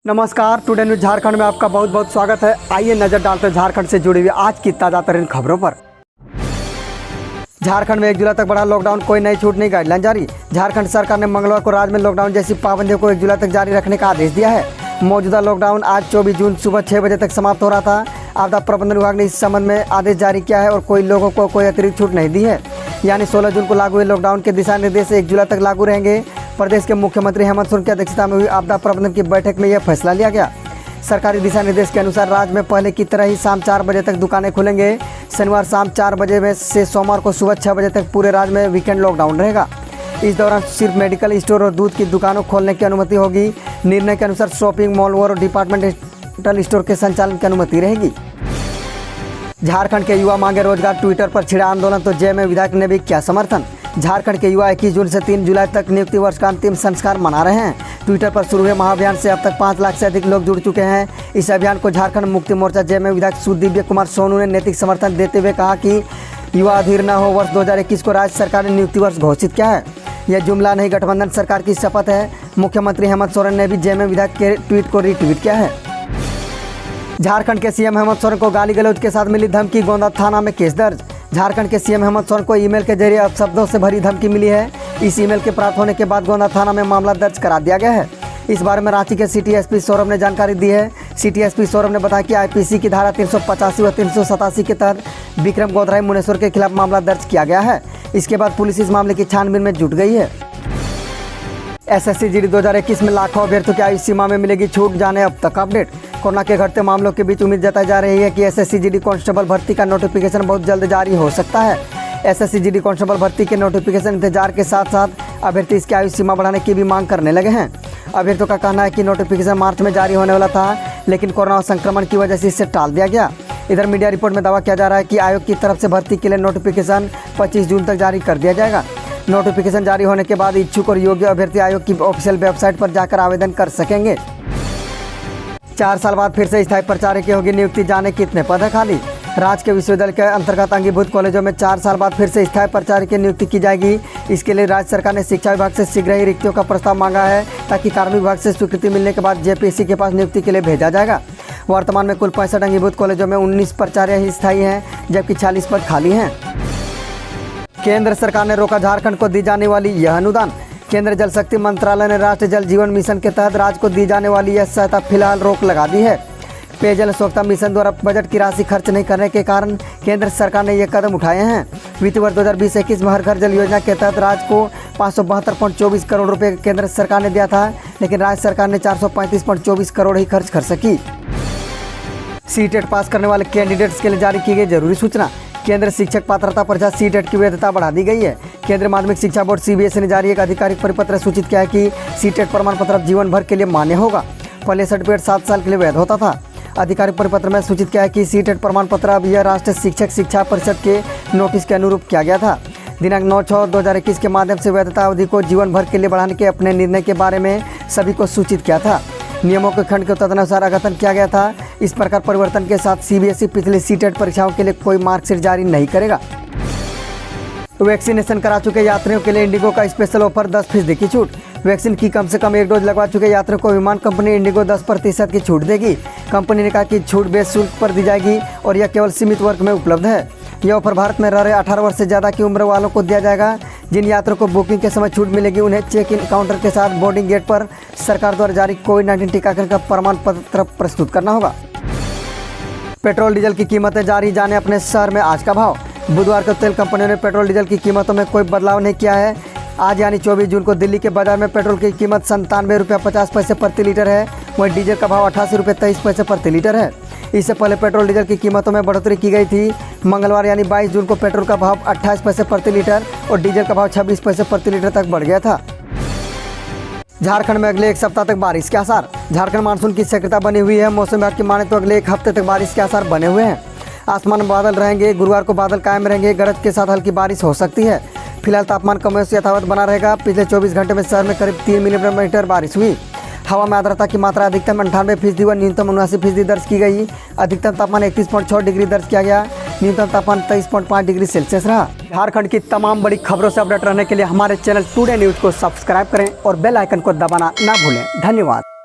नमस्कार, today news Jharkhand में आपका बहुत बहुत स्वागत है। आइए नजर डालते हैं झारखंड से जुड़ी हुई आज की ताज़ा तरीन खबरों पर। झारखंड में 1 जुलाई तक बढ़ा लॉकडाउन, कोई नई छूट नहीं, गाइडलाइन जारी। झारखंड सरकार ने मंगलवार को राज्य में लॉकडाउन जैसी पाबंदियों को 1 जुलाई तक जारी रखने का आदेश दिया है। मौजूदा लॉकडाउन आज 24 जून सुबह 6 बजे तक समाप्त हो रहा था। आपदा प्रबंधन विभाग ने इस संबंध में आदेश जारी किया है और कोई लोगों को कोई अतिरिक्त छूट नहीं दी है। यानी 16 जून को लागू हुए लॉकडाउन के दिशा निर्देश 1 जुलाई तक लागू रहेंगे। प्रदेश के मुख्यमंत्री हेमंत सोरेन की अध्यक्षता में हुई आपदा प्रबंधन की बैठक में यह फैसला लिया गया। सरकारी दिशा निर्देश के अनुसार राज्य में पहले की तरह ही शाम 4 बजे तक दुकानें खुलेंगे। शनिवार शाम 4 बजे में से सोमवार को सुबह 6 बजे तक पूरे राज्य में वीकेंड लॉकडाउन रहेगा। इस दौरान सिर्फ मेडिकल स्टोर और दूध की दुकानों खोलने की अनुमति होगी। निर्णय के अनुसार शॉपिंग मॉल और डिपार्टमेंटल स्टोर के संचालन की अनुमति रहेगी। झारखंड के युवा मांगे रोजगार, ट्विटर पर छिड़ा आंदोलन तो जेएमएम विधायक ने भी किया समर्थन। झारखंड के युवा 21 जून से 3 जुलाई तक नियुक्ति वर्ष का अंतिम संस्कार मना रहे हैं। ट्विटर पर शुरू हुए महाअभियान से अब तक 5 लाख से अधिक लोग जुड़ चुके हैं। इस अभियान को झारखंड मुक्ति मोर्चा जेएमएम विधायक सुदिव्य कुमार सोनू ने नैतिक समर्थन देते हुए कहा कि युवा अधीर न हो। वर्ष 2021 को राज्य सरकार ने नियुक्ति वर्ष घोषित किया है। यह जुमला नहीं, गठबंधन सरकार की शपथ है। मुख्यमंत्री हेमंत सोरेन ने भी जेएमएम विधायक के ट्वीट को रीट्वीट किया है। झारखंड के सीएम हेमंत सोरेन को गाली गलौज के साथ मिली धमकी, गोंदा थाना में केस दर्ज। झारखंड के सीएम हेमंत सोरेन को ईमेल के जरिए अपशब्दों से भरी धमकी मिली है। इस ईमेल के प्राप्त होने के बाद गोंदा थाना में मामला दर्ज करा दिया गया है। इस बारे में रांची के सिटी एसपी सौरभ ने जानकारी दी है। सिटी एसपी सौरभ ने बताया कि आईपीसी की धारा 385 व 387 के तहत विक्रम गोधराई मुनेश्वर के खिलाफ मामला दर्ज किया गया है। इसके बाद पुलिस इस मामले की छानबीन में जुट गई है। एसएससी जीडी 2021 में लाखों अभ्यर्थियों की आयु सीमा में मिलेगी छूट, जाने अब तक अपडेट। कोरोना के घटते मामलों के बीच उम्मीद जताई जा रही है कि एसएससी जीडी कांस्टेबल भर्ती का नोटिफिकेशन बहुत जल्द जारी हो सकता है। एसएससी जीडी कांस्टेबल भर्ती के नोटिफिकेशन इंतजार के साथ साथ अभ्यर्थी इसकी आयु सीमा बढ़ाने की भी मांग करने लगे हैं। अभ्यर्थियों का कहना है कि नोटिफिकेशन मार्च में जारी होने वाला था, लेकिन कोरोना संक्रमण की वजह से इसे टाल दिया गया। इधर मीडिया रिपोर्ट में दावा किया जा रहा है कि आयोग की तरफ से भर्ती के लिए नोटिफिकेशन 25 जून तक जारी कर दिया जाएगा। नोटिफिकेशन जारी होने के बाद इच्छुक और योग्य अभ्यर्थी आयोग की ऑफिशियल वेबसाइट पर जाकर आवेदन कर सकेंगे। 4 साल बाद फिर से स्थायी प्राचार्य की होगी नियुक्ति, जाने कितने पद है खाली। राज्य के विश्वविद्यालय के अंतर्गत अंगीभूत कॉलेजों में 4 साल बाद फिर से स्थायी प्राचार्य की नियुक्ति की जाएगी। इसके लिए राज्य सरकार ने शिक्षा विभाग से शीघ्र ही रिक्तियों का प्रस्ताव मांगा है, ताकि कार्मिक विभाग से स्वीकृति मिलने के बाद जेपीएससी के पास नियुक्ति के लिए भेजा जाएगा। वर्तमान में कुल 65 अंगीभूत कॉलेजों में 19 प्राचार्य ही स्थायी हैं, जबकि 40 पद खाली हैं। केंद्र सरकार ने रोका झारखंड को दी जाने वाली यह अनुदान। केंद्र जल शक्ति मंत्रालय ने राष्ट्रीय जल जीवन मिशन के तहत राज्य को दी जाने वाली यह सहायता फिलहाल रोक लगा दी है। पेयजल स्वच्छता मिशन द्वारा बजट की राशि खर्च नहीं करने के कारण केंद्र सरकार ने ये कदम उठाए हैं। वित्तीय वर्ष 2020-21 में हर घर जल योजना के तहत राज्य को 572.24 करोड़ रुपए केंद्र सरकार ने दिया था, लेकिन राज्य सरकार ने 435.24 करोड़ ही खर्च कर सकी। सीटेट पास करने वाले कैंडिडेट्स के लिए जारी की गई जरूरी सूचना। केंद्र शिक्षक पात्रता परीक्षा सीटेट की वैधता बढ़ा दी गई है। केंद्रीय माध्यमिक शिक्षा बोर्ड सीबीएसई ने जारी एक आधिकारिक परिपत्र सूचित किया है कि सीटेट प्रमाण पत्र अब जीवन भर के लिए मान्य होगा। पहले सर्टिफिकेट 7 साल के लिए वैध होता था। आधिकारिक परिपत्र में सूचित किया है कि सीटेट प्रमाण पत्र अब यह राष्ट्रीय शिक्षक शिक्षा परिषद के नोटिस के अनुरूप किया गया था। दिनांक 9/6/2021 के माध्यम से वैधता अवधि को जीवन भर के लिए बढ़ाने के अपने निर्णय के बारे में सभी को सूचित किया था। नियमों के खंड के तदनुसार अद्यतन किया गया था। इस प्रकार परिवर्तन के साथ सीबीएसई पिछली सीटेट परीक्षाओं के लिए कोई मार्कशीट जारी नहीं करेगा। वैक्सीनेशन करा चुके यात्रियों के लिए इंडिगो का स्पेशल ऑफर 10% की छूट। वैक्सीन की कम से कम 1 डोज लगवा चुके यात्रियों को विमान कंपनी इंडिगो 10% की छूट देगी। कंपनी ने कहा कि छूट बेस शुल्क पर दी जाएगी और यह केवल सीमित वर्ग में उपलब्ध है। यह ऑफर भारत में रह रहे 18 वर्ष से ज़्यादा की उम्र वालों को दिया जाएगा। जिन यात्रियों को बुकिंग के समय छूट मिलेगी, उन्हें चेक इन काउंटर के साथ बोर्डिंग गेट पर सरकार द्वारा जारी कोविड-19 टीकाकरण का प्रमाण पत्र प्रस्तुत करना होगा। पेट्रोल डीजल की कीमतें जारी, जाने अपने शहर में आज का भाव। बुधवार को तेल कंपनियों ने पेट्रोल डीजल की कीमतों में कोई बदलाव नहीं किया है। आज यानी 24 जून को दिल्ली के बाजार में पेट्रोल की कीमत 97 रुपये 50 पैसे प्रति लीटर है। वहीं डीजल का भाव 88 रुपये 23 पैसे प्रति लीटर है। इससे पहले पेट्रोल डीजल की कीमतों में बढ़ोतरी की गई थी। मंगलवार यानी 22 जून को पेट्रोल का भाव 28 पैसे प्रति लीटर और डीजल का भाव 26 पैसे प्रति लीटर तक बढ़ गया था। झारखंड में अगले 1 सप्ताह तक बारिश के आसार। झारखंड मानसून की सक्रियता बनी हुई है। मौसम विभाग की माने तो अगले 1 हफ्ते तक बारिश के आसार बने हुए हैं। आसमान में बादल रहेंगे। गुरुवार को बादल कायम रहेंगे। गरज के साथ हल्की बारिश हो सकती है। फिलहाल तापमान कम से यथावत बना रहेगा। पिछले 24 घंटे में शहर में करीब 3 मिलीमीटर बारिश हुई। हवा में आर्द्रता की मात्रा अधिकतम 98% व न्यूनतम 79% दर्ज की गई। अधिकतम तापमान 31.6 डिग्री दर्ज किया गया। न्यूनतम तापमान 23.5 डिग्री सेल्सियस रहा। झारखंड की तमाम बड़ी खबरों से अपडेट रहने के लिए हमारे चैनल टुडे न्यूज को सब्सक्राइब करें और बेल आइकन को दबाना ना भूलें। धन्यवाद।